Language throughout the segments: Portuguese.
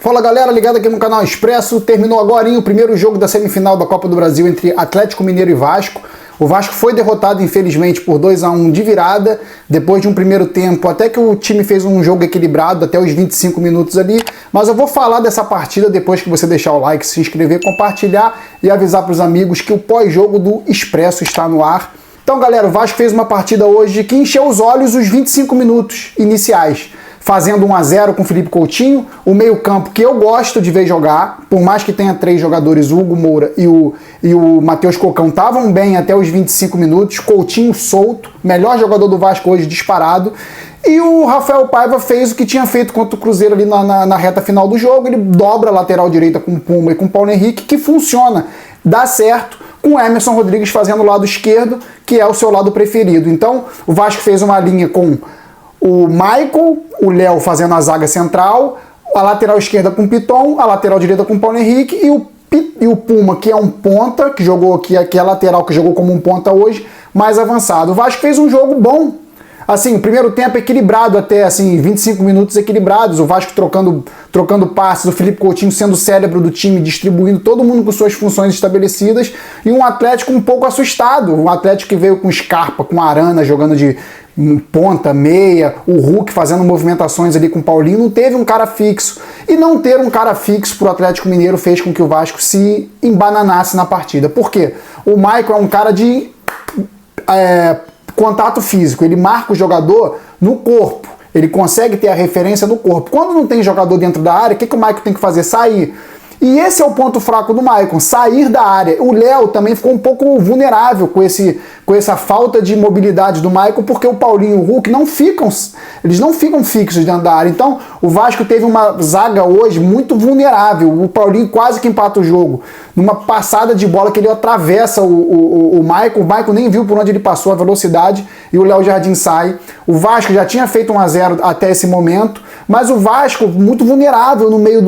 Fala galera, ligado aqui no canal Expresso. Terminou agora o primeiro jogo da semifinal da Copa do Brasil entre Atlético Mineiro e Vasco. O Vasco foi derrotado, infelizmente, por 2-1 de virada, depois de um primeiro tempo, até que o time fez um jogo equilibrado, até os 25 minutos ali. Mas eu vou falar dessa partida depois que você deixar o like, se inscrever, compartilhar e avisar para os amigos que o pós-jogo do Expresso está no ar. Então galera, o Vasco fez uma partida hoje que encheu os olhos os 25 minutos iniciais, fazendo 1-0 com o Felipe Coutinho, o meio-campo que eu gosto de ver jogar, por mais que tenha três jogadores, o Hugo Moura e o Matheus Cocão estavam bem até os 25 minutos, Coutinho solto, melhor jogador do Vasco hoje disparado, e o Rafael Paiva fez o que tinha feito contra o Cruzeiro ali na reta final do jogo, ele dobra a lateral direita com o Puma e com o Paulo Henrique, que funciona, dá certo, com o Emerson Rodrigues fazendo o lado esquerdo, que é o seu lado preferido. Então o Vasco fez uma linha com o Michael, o Léo fazendo a zaga central, a lateral esquerda com o Piton, a lateral direita com o Paulo Henrique e o Puma, que é um ponta, que jogou aqui é a lateral, que jogou como um ponta hoje, mais avançado. O Vasco fez um jogo bom. Assim, o primeiro tempo equilibrado até, assim, 25 minutos equilibrados, o Vasco trocando passes, o Felipe Coutinho sendo o cérebro do time, distribuindo todo mundo com suas funções estabelecidas, e um Atlético um pouco assustado, um Atlético que veio com Scarpa, com Arana jogando de ponta, meia, o Hulk fazendo movimentações ali com o Paulinho, não teve um cara fixo. E não ter um cara fixo pro Atlético Mineiro fez com que o Vasco se embananasse na partida. Por quê? O Michael é um cara de contato físico, ele marca o jogador no corpo, ele consegue ter a referência no corpo. Quando não tem jogador dentro da área, o que o Michael tem que fazer? Sair. E esse é o ponto fraco do Maicon, sair da área. O Léo também ficou um pouco vulnerável com essa falta de mobilidade do Maicon, porque o Paulinho e o Hulk não ficam fixos dentro da área. Então o Vasco teve uma zaga hoje muito vulnerável. O Paulinho quase que empata o jogo, numa passada de bola que ele atravessa o Maicon. O Maicon nem viu por onde ele passou a velocidade e o Léo Jardim sai. O Vasco já tinha feito 1-0 até esse momento, mas o Vasco muito vulnerável no meio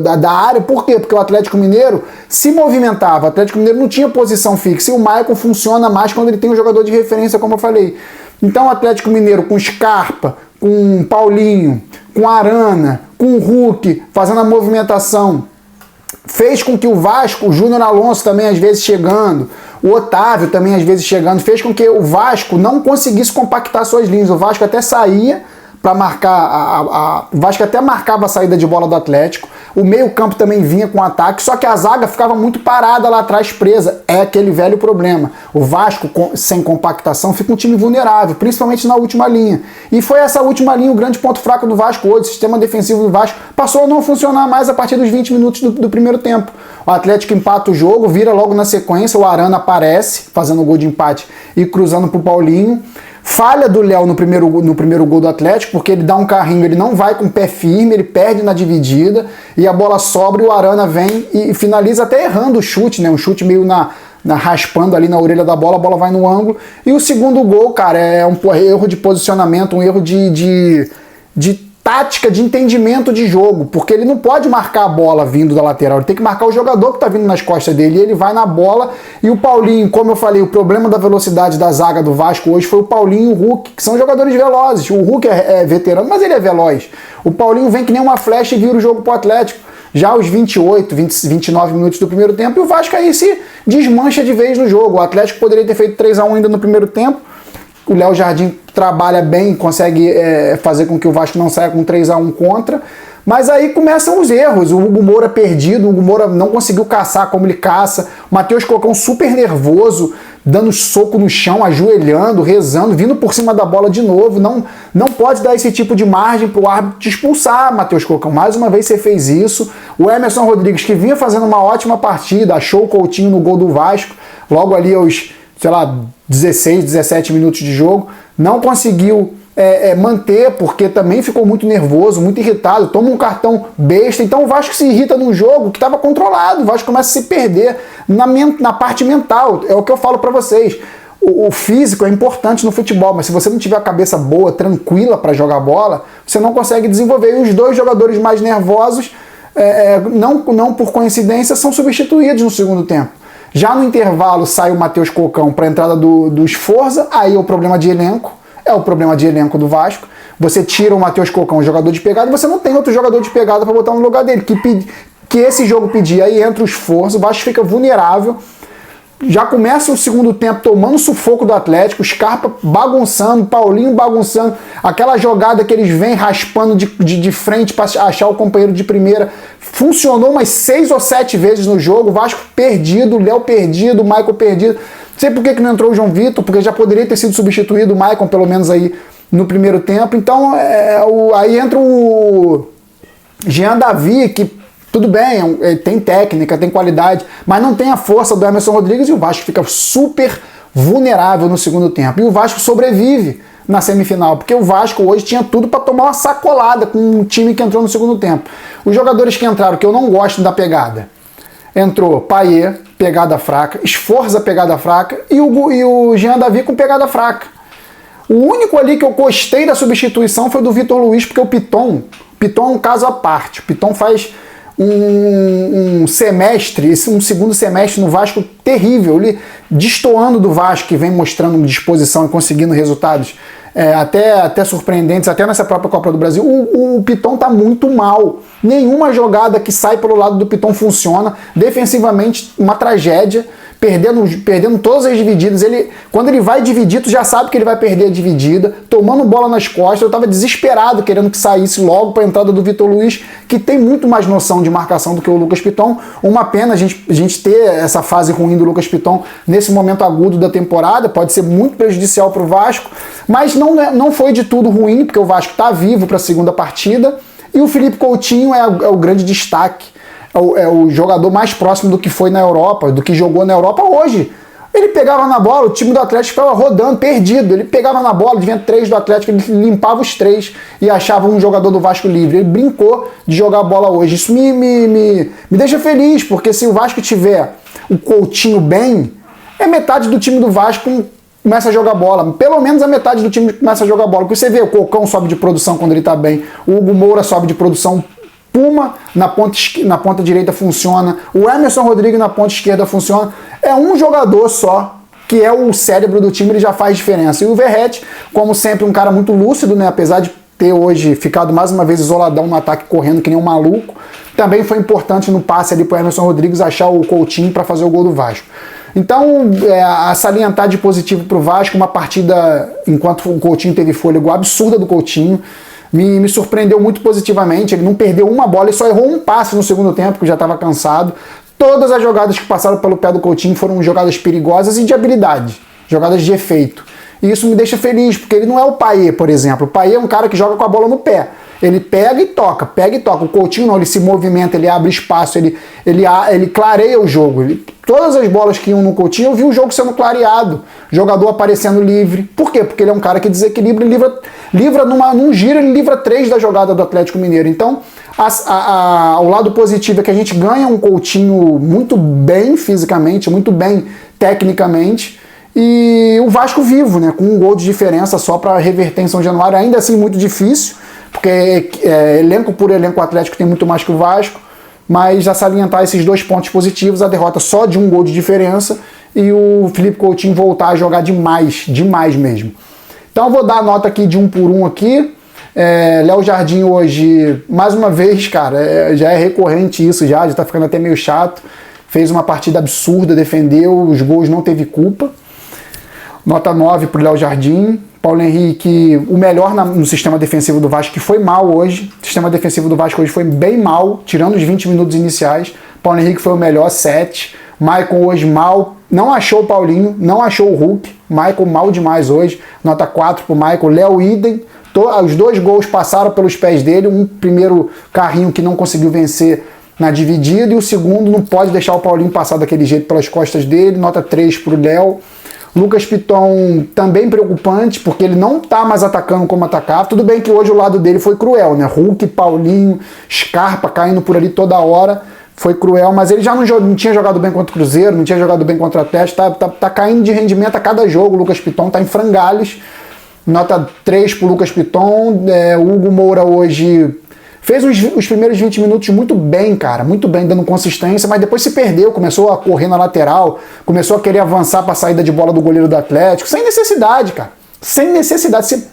da área. Por quê? Porque o Atlético Mineiro se movimentava, o Atlético Mineiro não tinha posição fixa, e o Maicon funciona mais quando ele tem um jogador de referência, como eu falei. Então o Atlético Mineiro com Scarpa, com Paulinho, com Arana, com o Hulk, fazendo a movimentação, fez com que o Vasco, o Júnior Alonso também às vezes chegando, o Otávio também às vezes chegando, fez com que o Vasco não conseguisse compactar suas linhas. O Vasco até saía para marcar, o Vasco até marcava a saída de bola do Atlético, o meio-campo também vinha com ataque, só que a zaga ficava muito parada lá atrás, presa. É aquele velho problema. O Vasco, sem compactação, fica um time vulnerável, principalmente na última linha. E foi essa última linha o grande ponto fraco do Vasco hoje. O sistema defensivo do Vasco passou a não funcionar mais a partir dos 20 minutos do primeiro tempo. O Atlético empata o jogo, vira logo na sequência, o Arana aparece, fazendo o gol de empate e cruzando pro Paulinho. Falha do Léo no primeiro gol do Atlético, porque ele dá um carrinho, ele não vai com o pé firme, ele perde na dividida, e a bola sobra e o Arana vem e finaliza até errando o chute, né? Um chute meio raspando ali na orelha da bola, a bola vai no ângulo. E o segundo gol, cara, é um erro de posicionamento, um erro de tática, de entendimento de jogo, porque ele não pode marcar a bola vindo da lateral, ele tem que marcar o jogador que tá vindo nas costas dele, e ele vai na bola. E o Paulinho, como eu falei, o problema da velocidade da zaga do Vasco hoje foi o Paulinho e o Hulk, que são jogadores velozes. O Hulk é veterano, mas ele é veloz. O Paulinho vem que nem uma flecha e vira o jogo pro Atlético, já aos 28, 29 minutos do primeiro tempo, e o Vasco aí se desmancha de vez no jogo. O Atlético poderia ter feito 3-1 ainda no primeiro tempo. O Léo Jardim trabalha bem, consegue fazer com que o Vasco não saia com 3-1 contra. Mas aí começam os erros. O Hugo Moura perdido, o Hugo Moura não conseguiu caçar como ele caça. O Matheus Cocão super nervoso, dando soco no chão, ajoelhando, rezando, vindo por cima da bola de novo. Não pode dar esse tipo de margem para o árbitro te expulsar, Matheus Cocão. Mais uma vez você fez isso. O Emerson Rodrigues, que vinha fazendo uma ótima partida, achou o Coutinho no gol do Vasco, logo ali aos, 16, 17 minutos de jogo, não conseguiu manter, porque também ficou muito nervoso, muito irritado, toma um cartão besta. Então o Vasco se irrita num jogo que estava controlado, o Vasco começa a se perder na parte mental. É o que eu falo para vocês. O físico é importante no futebol, mas se você não tiver a cabeça boa, tranquila para jogar bola, você não consegue desenvolver. E os dois jogadores mais nervosos, não por coincidência, são substituídos no segundo tempo. Já no intervalo sai o Matheus Cocão para a entrada do Sforza, aí é o problema de elenco. É o problema de elenco do Vasco. Você tira o Matheus Cocão, jogador de pegada, você não tem outro jogador de pegada para botar no lugar dele, que esse jogo pedir. Aí entra o esforço, o Vasco fica vulnerável. Já começa o segundo tempo tomando sufoco do Atlético, Scarpa bagunçando, Paulinho bagunçando, aquela jogada que eles vêm raspando de frente para achar o companheiro de primeira, funcionou umas 6 ou 7 vezes no jogo, o Vasco perdido, o Léo perdido, o Maicon perdido. Não sei por que não entrou o João Vitor, porque já poderia ter sido substituído o Maicon, pelo menos aí no primeiro tempo. Então aí entra o Jean Davi, que tudo bem, tem técnica, tem qualidade, mas não tem a força do Emerson Rodrigues e o Vasco fica super vulnerável no segundo tempo. E o Vasco sobrevive na semifinal, porque o Vasco hoje tinha tudo para tomar uma sacolada com um time que entrou no segundo tempo. Os jogadores que entraram, que eu não gosto da pegada, entrou Payet, pegada fraca, Esforza, pegada fraca, e o Jean Davi com pegada fraca. O único ali que eu gostei da substituição foi do Vitor Luiz, porque o Piton é um caso à parte. O Piton faz um segundo semestre no Vasco terrível, ele destoando do Vasco, que vem mostrando disposição e conseguindo resultados até surpreendentes, até nessa própria Copa do Brasil. O Piton tá muito mal. Nenhuma jogada que sai pelo lado do Piton funciona. Defensivamente, uma tragédia. Perdendo todas as divididas. Quando ele vai dividir, tu já sabe que ele vai perder a dividida, tomando bola nas costas. Eu tava desesperado, querendo que saísse logo para a entrada do Vitor Luiz, que tem muito mais noção de marcação do que o Lucas Piton. Uma pena a gente ter essa fase ruim do Lucas Piton nesse momento agudo da temporada, pode ser muito prejudicial para o Vasco, mas não foi de tudo ruim, porque o Vasco tá vivo para a segunda partida, e o Felipe Coutinho é o grande destaque. É o jogador mais próximo do que foi na Europa, do que jogou na Europa hoje. Ele pegava na bola, o time do Atlético ficava rodando, perdido. Ele pegava na bola, vinha 3 do Atlético, ele limpava os 3 e achava um jogador do Vasco livre. Ele brincou de jogar bola hoje. Isso me deixa feliz, porque se o Vasco tiver o Coutinho bem, metade do time do Vasco começa a jogar bola. Pelo menos a metade do time começa a jogar bola. Porque você vê, o Cocão sobe de produção quando ele tá bem, o Hugo Moura sobe de produção, Puma na ponta direita funciona, o Emerson Rodrigues na ponta esquerda funciona. É um jogador só que é o cérebro do time, ele já faz diferença. E o Verratti, como sempre, um cara muito lúcido, né? Apesar de ter hoje ficado mais uma vez isoladão no ataque, correndo que nem um maluco, também foi importante no passe ali pro Emerson Rodrigues achar o Coutinho para fazer o gol do Vasco. Então, a salientar de positivo pro Vasco, uma partida, enquanto o Coutinho teve fôlego, absurda do Coutinho. Me surpreendeu muito positivamente. Ele não perdeu uma bola, ele só errou um passe no segundo tempo, que já estava cansado. Todas as jogadas que passaram pelo pé do Coutinho foram jogadas perigosas e de habilidade, jogadas de efeito. E isso me deixa feliz, porque ele não é o Payet, por exemplo. O Payet é um cara que joga com a bola no pé. Ele pega e toca. O Coutinho não, ele se movimenta, ele abre espaço, ele clareia o jogo. Todas as bolas que iam no Coutinho, eu vi o jogo sendo clareado. Jogador aparecendo livre. Por quê? Porque ele é um cara que desequilibra e livra num giro, ele livra 3 da jogada do Atlético Mineiro. Então, o lado positivo é que a gente ganha um Coutinho muito bem fisicamente, muito bem tecnicamente. E o Vasco vivo, né? Com um gol de diferença só para reverter em São Januário. Ainda assim, muito difícil, porque elenco por elenco o Atlético tem muito mais que o Vasco, mas já salientar esses 2 pontos positivos, a derrota só de um gol de diferença e o Felipe Coutinho voltar a jogar demais mesmo. Então eu vou dar a nota aqui de 1 por 1 aqui. Léo Jardim hoje, mais uma vez, cara, já é recorrente isso, já tá ficando até meio chato. Fez uma partida absurda, defendeu, os gols não teve culpa. Nota 9 pro Léo Jardim. Paulo Henrique, o melhor no sistema defensivo do Vasco, que foi mal hoje. O sistema defensivo do Vasco hoje foi bem mal, tirando os 20 minutos iniciais. Paulo Henrique foi o melhor, 7. Maicon hoje mal, não achou o Paulinho, não achou o Hulk. Maicon mal demais hoje, nota 4 pro Maicon. Léo idem, os 2 gols passaram pelos pés dele. Um primeiro carrinho que não conseguiu vencer na dividida, e o segundo não pode deixar o Paulinho passar daquele jeito pelas costas dele. Nota 3 pro Léo. Lucas Piton também preocupante, porque ele não tá mais atacando como atacava. Tudo bem que hoje o lado dele foi cruel, né? Hulk, Paulinho, Scarpa caindo por ali toda hora. Foi cruel, mas ele já não tinha jogado bem contra o Cruzeiro, não tinha jogado bem contra o Atlético. Tá caindo de rendimento a cada jogo. O Lucas Piton tá em frangalhos. Nota 3 pro Lucas Piton. O Hugo Moura hoje fez os primeiros 20 minutos muito bem, cara, muito bem, dando consistência, mas depois se perdeu, começou a correr na lateral, começou a querer avançar para a saída de bola do goleiro do Atlético, sem necessidade, cara. sem necessidade. Você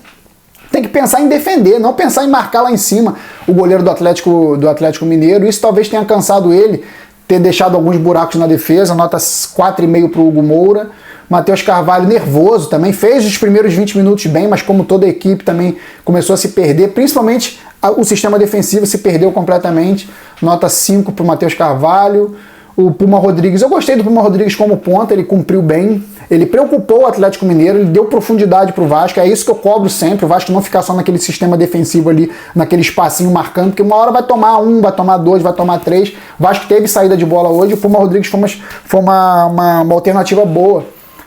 tem que pensar em defender, não pensar em marcar lá em cima o goleiro do Atlético Mineiro. Isso talvez tenha cansado ele, ter deixado alguns buracos na defesa. Nota 4,5 para o Hugo Moura. Matheus Carvalho nervoso também, fez os primeiros 20 minutos bem, mas como toda a equipe também começou a se perder, principalmente o sistema defensivo se perdeu completamente. Nota 5 para o Matheus Carvalho. O Puma Rodrigues, eu gostei do Puma Rodrigues como ponta, ele cumpriu bem, ele preocupou o Atlético Mineiro, ele deu profundidade pro Vasco, é isso que eu cobro sempre, o Vasco não ficar só naquele sistema defensivo ali, naquele espacinho marcando, porque uma hora vai tomar 1, vai tomar 2, vai tomar 3, o Vasco teve saída de bola hoje, o Puma Rodrigues foi uma alternativa boa.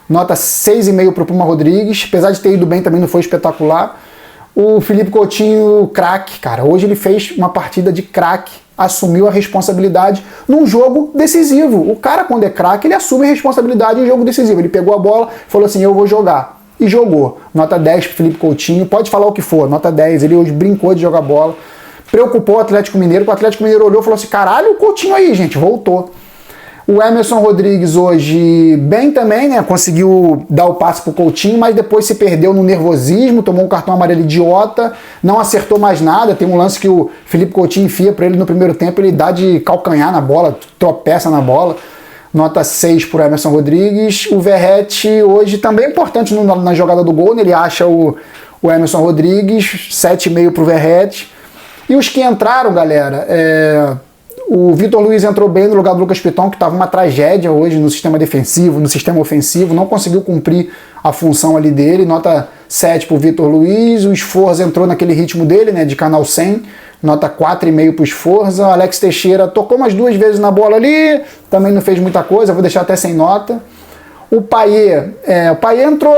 Nota 6,5 pro Puma Rodrigues, apesar de ter ido bem também não foi espetacular. O Felipe Coutinho, craque, cara, hoje ele fez uma partida de craque, assumiu a responsabilidade num jogo decisivo. O cara, quando é craque, ele assume a responsabilidade em jogo decisivo. Ele pegou a bola e falou assim, eu vou jogar. E jogou. Nota 10 pro Felipe Coutinho, pode falar o que for, nota 10. Ele hoje brincou de jogar bola. Preocupou o Atlético Mineiro, o Atlético Mineiro olhou e falou assim, caralho, o Coutinho aí, gente, voltou. O Emerson Rodrigues hoje bem também, né? Conseguiu dar o passe pro Coutinho, mas depois se perdeu no nervosismo, tomou um cartão amarelo idiota, não acertou mais nada. Tem um lance que o Felipe Coutinho enfia para ele no primeiro tempo, ele dá de calcanhar na bola, tropeça na bola. Nota 6 pro Emerson Rodrigues. O Verratti hoje também importante na jogada do gol, né? Ele acha o Emerson Rodrigues, 7,5 pro Verratti. E os que entraram, galera, o Vitor Luiz entrou bem no lugar do Lucas Piton, que estava uma tragédia hoje no sistema defensivo, no sistema ofensivo, não conseguiu cumprir a função ali dele, nota 7 para o Vitor Luiz. O Sforza entrou naquele ritmo dele, né, de canal 100, nota 4,5 para o Sforza. O Alex Teixeira tocou umas 2 vezes na bola ali, também não fez muita coisa, vou deixar até sem nota. O Payet entrou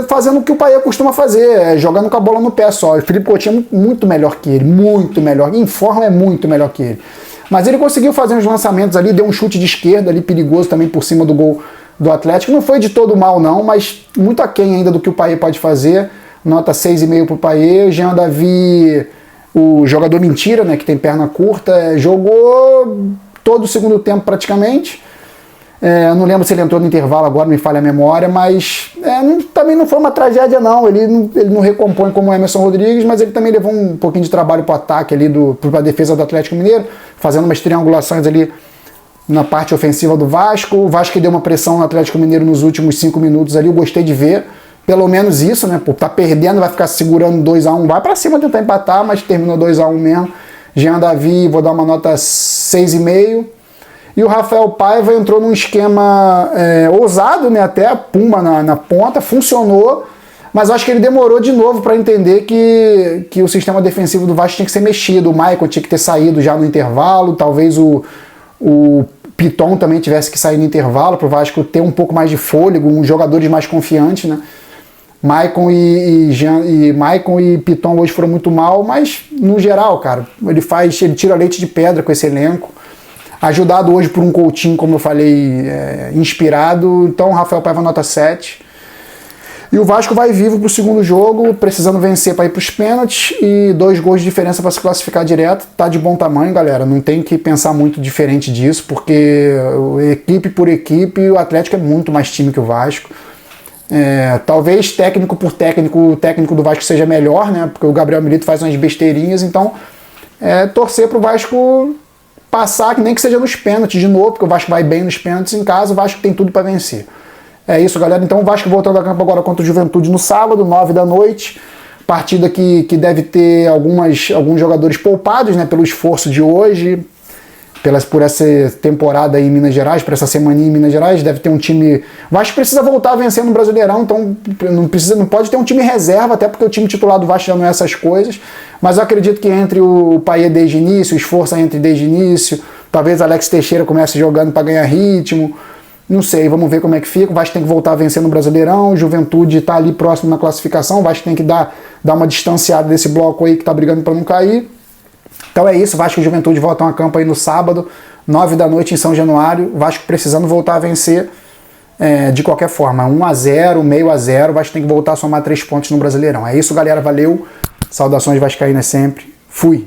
fazendo o que o Payet costuma fazer, jogando com a bola no pé só. O Felipe Coutinho é muito melhor que ele, muito melhor, em forma é muito melhor que ele. Mas ele conseguiu fazer uns lançamentos ali, deu um chute de esquerda ali, perigoso também por cima do gol do Atlético. Não foi de todo mal não, mas muito aquém ainda do que o Payet pode fazer. Nota 6,5 pro Payet. Jean Davi, o jogador mentira, né, que tem perna curta, jogou todo o segundo tempo praticamente. Não lembro se ele entrou no intervalo agora, me falha a memória, mas também não foi uma tragédia não, ele não recompõe como o Emerson Rodrigues, mas ele também levou um pouquinho de trabalho para o ataque ali, para a defesa do Atlético Mineiro, fazendo umas triangulações ali na parte ofensiva do Vasco. O Vasco que deu uma pressão no Atlético Mineiro nos últimos 5 minutos ali, eu gostei de ver, pelo menos isso, né, pô, tá perdendo, vai ficar segurando 2-1, vai para cima tentar empatar, mas terminou 2-1 mesmo. Jean Davi, vou dar uma nota 6,5. E o Rafael Paiva entrou num esquema ousado, né, até Pumba na ponta, funcionou, mas acho que ele demorou de novo para entender que o sistema defensivo do Vasco tinha que ser mexido, o Maicon tinha que ter saído já no intervalo, talvez o Piton também tivesse que sair no intervalo para o Vasco ter um pouco mais de fôlego, uns jogadores mais confiantes, né. Maicon e Piton hoje foram muito mal, mas no geral, cara, ele tira leite de pedra com esse elenco. Ajudado hoje por um Coutinho, como eu falei, inspirado. Então, Rafael Paiva nota 7. E o Vasco vai vivo para o segundo jogo, precisando vencer para ir para os pênaltis e 2 gols de diferença para se classificar direto. Tá de bom tamanho, galera. Não tem que pensar muito diferente disso, porque equipe por equipe, o Atlético é muito mais time que o Vasco. Talvez técnico por técnico, o técnico do Vasco seja melhor, né? Porque o Gabriel Milito faz umas besteirinhas. Então, torcer para o Vasco passar, que nem que seja nos pênaltis de novo, porque o Vasco vai bem nos pênaltis em casa, o Vasco tem tudo para vencer. É isso, galera. Então o Vasco voltando a campo agora contra o Juventude no sábado, 9 da noite. Partida que deve ter alguns jogadores poupados, né, pelo esforço de hoje, por essa temporada aí em Minas Gerais, por essa semaninha em Minas Gerais. Deve ter um time... O Vasco precisa voltar a vencer no Brasileirão, então não pode ter um time reserva, até porque o time titular do Vasco já não é essas coisas. Mas eu acredito que entre o Payet desde o início, o Sforza entre desde o início, talvez Alex Teixeira comece jogando para ganhar ritmo. Não sei, vamos ver como é que fica. O Vasco tem que voltar a vencer no Brasileirão, o Juventude está ali próximo na classificação, o Vasco tem que dar uma distanciada desse bloco aí que está brigando para não cair. Então é isso, Vasco e Juventude voltam a campo aí no sábado, 9 da noite em São Januário. Vasco precisando voltar a vencer de qualquer forma, 1-0, meio a 0, o Vasco tem que voltar a somar 3 pontos no Brasileirão. É isso, galera, valeu, saudações vascaínas sempre, fui!